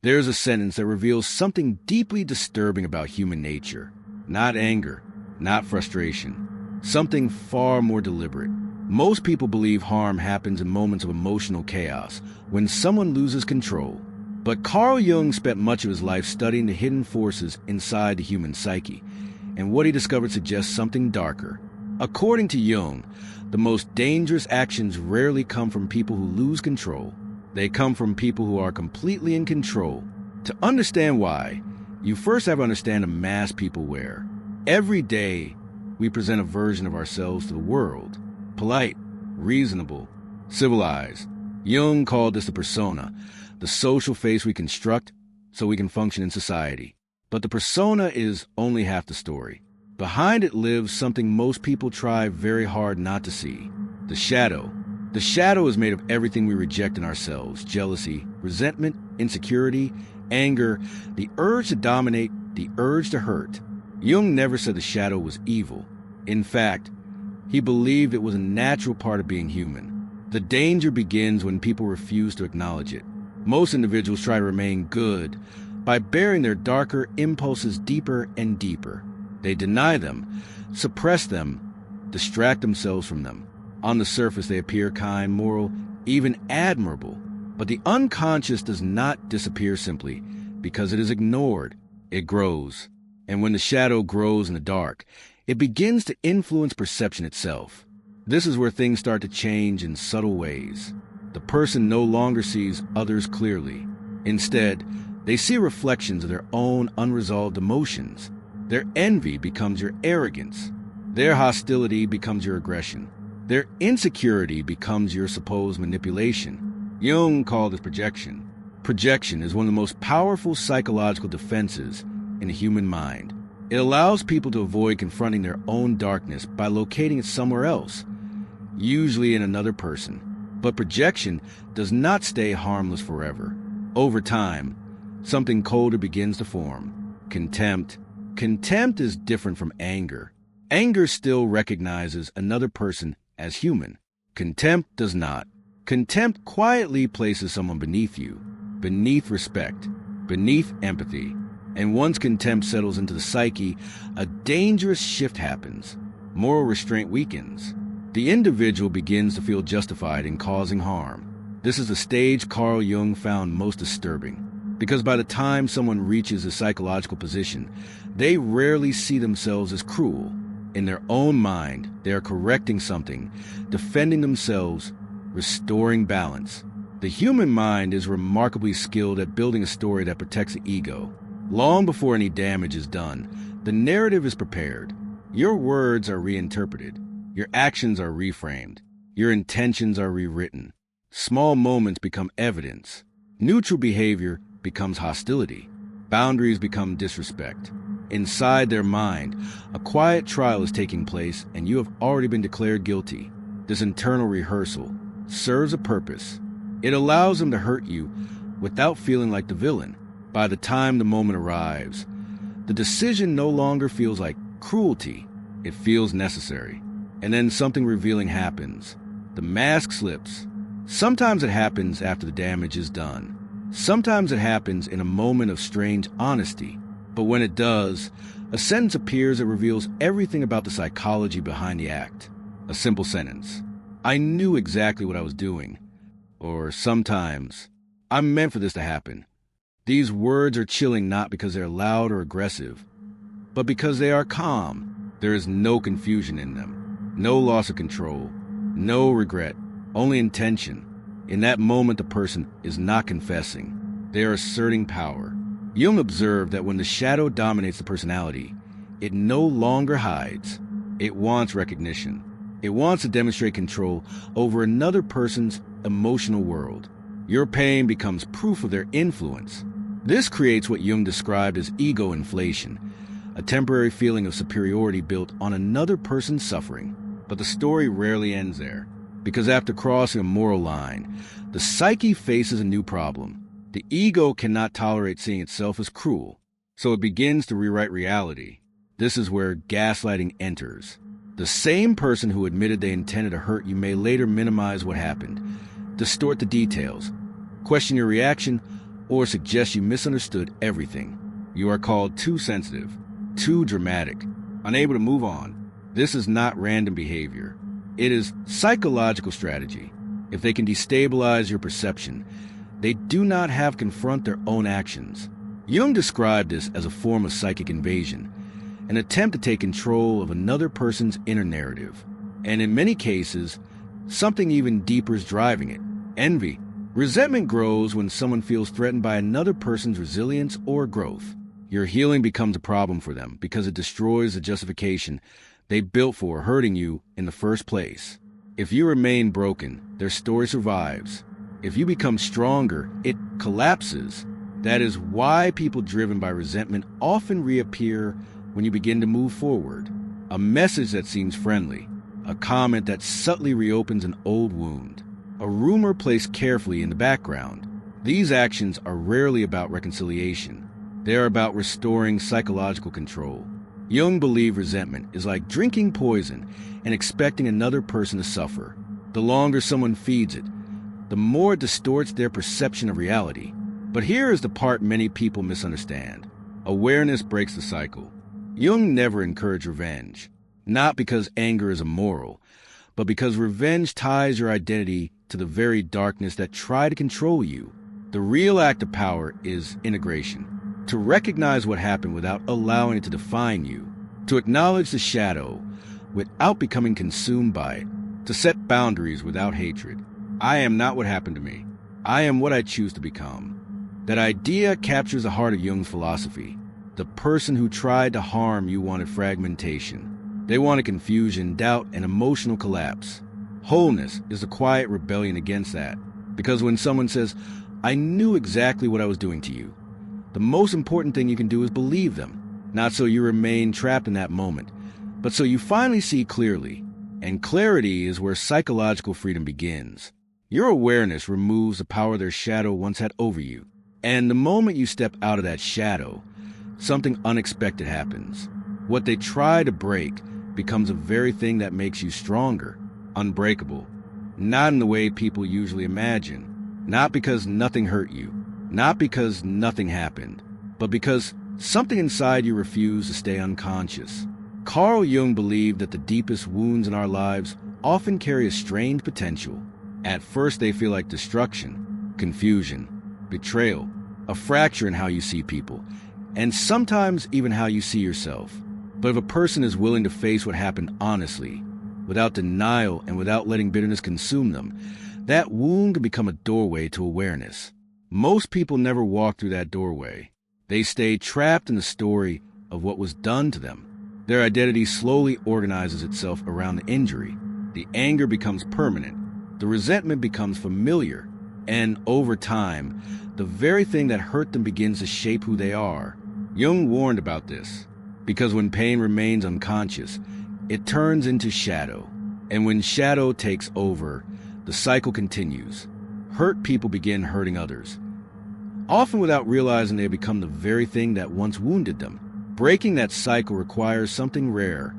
There's a sentence that reveals something deeply disturbing about human nature. Not anger, not frustration. Something far more deliberate. Most people believe harm happens in moments of emotional chaos, when someone loses control. But Carl Jung spent much of his life studying the hidden forces inside the human psyche, and what he discovered suggests something darker. According to Jung, the most dangerous actions rarely come from people who lose control. They come from people who are completely in control. To understand why, you first have to understand the mask people wear. Every day, we present a version of ourselves to the world. Polite, reasonable, civilized. Jung called this the persona, the social face we construct so we can function in society. But the persona is only half the story. Behind it lives something most people try very hard not to see. The shadow. The shadow is made of everything we reject in ourselves: jealousy, resentment, insecurity, anger, the urge to dominate, the urge to hurt. Jung never said the shadow was evil. In fact, he believed it was a natural part of being human. The danger begins when people refuse to acknowledge it. Most individuals try to remain good by burying their darker impulses deeper and deeper. They deny them, suppress them, distract themselves from them. On the surface, they appear kind, moral, even admirable. But the unconscious does not disappear simply because it is ignored. It grows. And when the shadow grows in the dark, it begins to influence perception itself. This is where things start to change in subtle ways. The person no longer sees others clearly. Instead, they see reflections of their own unresolved emotions. Their envy becomes your arrogance. Their hostility becomes your aggression. Their insecurity becomes your supposed manipulation. Jung called this projection. Projection is one of the most powerful psychological defenses in the human mind. It allows people to avoid confronting their own darkness by locating it somewhere else, usually in another person. But projection does not stay harmless forever. Over time, something colder begins to form. Contempt. Contempt is different from anger. Anger still recognizes another person as human. Contempt does not. Contempt quietly places someone beneath you, beneath respect, beneath empathy. And once contempt settles into the psyche, a dangerous shift happens. Moral restraint weakens. The individual begins to feel justified in causing harm. This is the stage Carl Jung found most disturbing, because by the time someone reaches a psychological position, they rarely see themselves as cruel. In their own mind, they are correcting something, defending themselves, restoring balance. The human mind is remarkably skilled at building a story that protects the ego. Long before any damage is done, the narrative is prepared. Your words are reinterpreted. Your actions are reframed. Your intentions are rewritten. Small moments become evidence. Neutral behavior becomes hostility. Boundaries become disrespect. Inside their mind, a quiet trial is taking place, and you have already been declared guilty. This internal rehearsal serves a purpose. It allows them to hurt you without feeling like the villain. By the time the moment arrives, the decision no longer feels like cruelty. It feels necessary. And then something revealing happens. The mask slips. Sometimes it happens after the damage is done. Sometimes it happens in a moment of strange honesty. But when it does, a sentence appears that reveals everything about the psychology behind the act. A simple sentence. I knew exactly what I was doing. Or sometimes, I'm meant for this to happen. These words are chilling not because they're loud or aggressive, but because they are calm. There is no confusion in them, no loss of control, no regret, only intention. In that moment, the person is not confessing. They are asserting power. Jung observed that when the shadow dominates the personality, it no longer hides. It wants recognition. It wants to demonstrate control over another person's emotional world. Your pain becomes proof of their influence. This creates what Jung described as ego inflation, a temporary feeling of superiority built on another person's suffering. But the story rarely ends there, because after crossing a moral line, the psyche faces a new problem. The ego cannot tolerate seeing itself as cruel, so it begins to rewrite reality. This is where gaslighting enters. The same person who admitted they intended to hurt you may later minimize what happened, distort the details, question your reaction, or suggests you misunderstood everything. You are called too sensitive, too dramatic, unable to move on. This is not random behavior. It is psychological strategy. If they can destabilize your perception, they do not have to confront their own actions. Jung described this as a form of psychic invasion, an attempt to take control of another person's inner narrative. And in many cases, something even deeper is driving it: envy. Resentment grows when someone feels threatened by another person's resilience or growth. Your healing becomes a problem for them because it destroys the justification they built for hurting you in the first place. If you remain broken, their story survives. If you become stronger, it collapses. That is why people driven by resentment often reappear when you begin to move forward. A message that seems friendly, a comment that subtly reopens an old wound, a rumor placed carefully in the background. These actions are rarely about reconciliation. They are about restoring psychological control. Jung believed resentment is like drinking poison and expecting another person to suffer. The longer someone feeds it, the more it distorts their perception of reality. But here is the part many people misunderstand. Awareness breaks the cycle. Jung never encouraged revenge, not because anger is immoral, but because revenge ties your identity to the very darkness that tried to control you. The real act of power is integration. To recognize what happened without allowing it to define you, to acknowledge the shadow without becoming consumed by it, to set boundaries without hatred. I am not what happened to me. I am what I choose to become. That idea captures the heart of Jung's philosophy. The person who tried to harm you wanted fragmentation. They wanted confusion, doubt, and emotional collapse. Wholeness is the quiet rebellion against that. Because when someone says, "I knew exactly what I was doing to you," the most important thing you can do is believe them, not so you remain trapped in that moment, but so you finally see clearly. And clarity is where psychological freedom begins. Your awareness removes the power their shadow once had over you. And the moment you step out of that shadow, something unexpected happens. What they try to break becomes the very thing that makes you stronger, unbreakable. Not in the way people usually imagine. Not because nothing hurt you. Not because nothing happened, but because something inside you refused to stay unconscious. Carl Jung believed that the deepest wounds in our lives often carry a strange potential. At first they feel like destruction, confusion, betrayal, a fracture in how you see people, and sometimes even how you see yourself. But if a person is willing to face what happened honestly, without denial and without letting bitterness consume them, that wound can become a doorway to awareness. Most people never walk through that doorway. They stay trapped in the story of what was done to them. Their identity slowly organizes itself around the injury. The anger becomes permanent. The resentment becomes familiar. And over time, the very thing that hurt them begins to shape who they are. Jung warned about this, because when pain remains unconscious, it turns into shadow. And when shadow takes over, the cycle continues. Hurt people begin hurting others, often without realizing they become the very thing that once wounded them. Breaking that cycle requires something rare: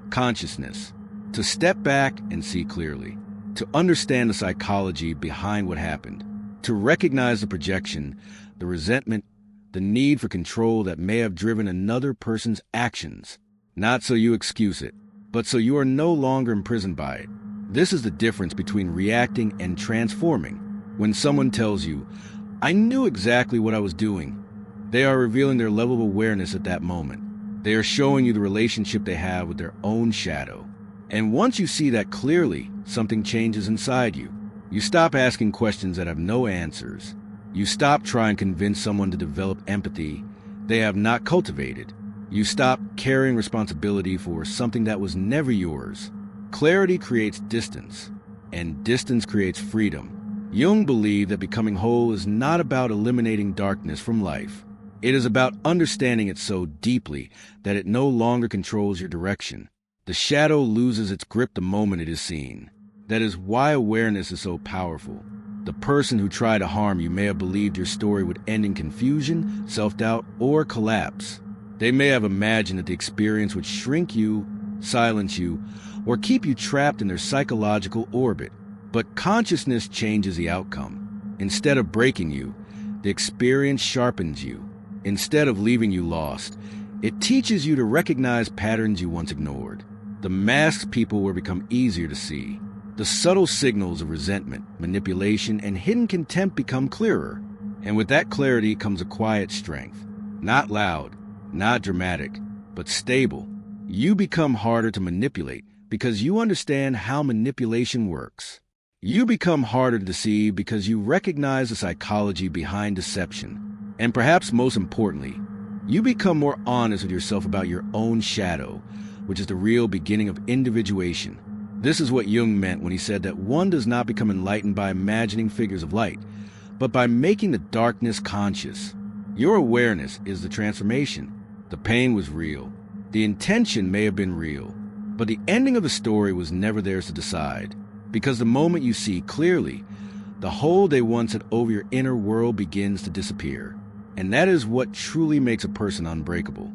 consciousness. To step back and see clearly. To understand the psychology behind what happened. To recognize the projection, the resentment, the need for control that may have driven another person's actions. Not so you excuse it, but so you are no longer imprisoned by it. This is the difference between reacting and transforming. When someone tells you, "I knew exactly what I was doing," they are revealing their level of awareness at that moment. They are showing you the relationship they have with their own shadow. And once you see that clearly, something changes inside you. You stop asking questions that have no answers. You stop trying to convince someone to develop empathy they have not cultivated. You stop carrying responsibility for something that was never yours. Clarity creates distance, and distance creates freedom. Jung believed that becoming whole is not about eliminating darkness from life. It is about understanding it so deeply that it no longer controls your direction. The shadow loses its grip the moment it is seen. That is why awareness is so powerful. The person who tried to harm you may have believed your story would end in confusion, self-doubt, or collapse. They may have imagined that the experience would shrink you, silence you, or keep you trapped in their psychological orbit. But consciousness changes the outcome. Instead of breaking you, The experience sharpens you. Instead of leaving you lost, it teaches you to recognize patterns you once ignored. The masked people will become easier to see. The subtle signals of resentment, manipulation, and hidden contempt become clearer. And with that clarity comes a quiet strength. Not loud, not dramatic, but stable. You become harder to manipulate because you understand how manipulation works. You become harder to deceive because you recognize the psychology behind deception. And perhaps most importantly, you become more honest with yourself about your own shadow, which is the real beginning of individuation. This is what Jung meant when he said that one does not become enlightened by imagining figures of light, but by making the darkness conscious. Your awareness is the transformation. The pain was real. The intention may have been real, but the ending of the story was never theirs to decide. Because the moment you see clearly, the hold they once had over your inner world begins to disappear. And that is what truly makes a person unbreakable.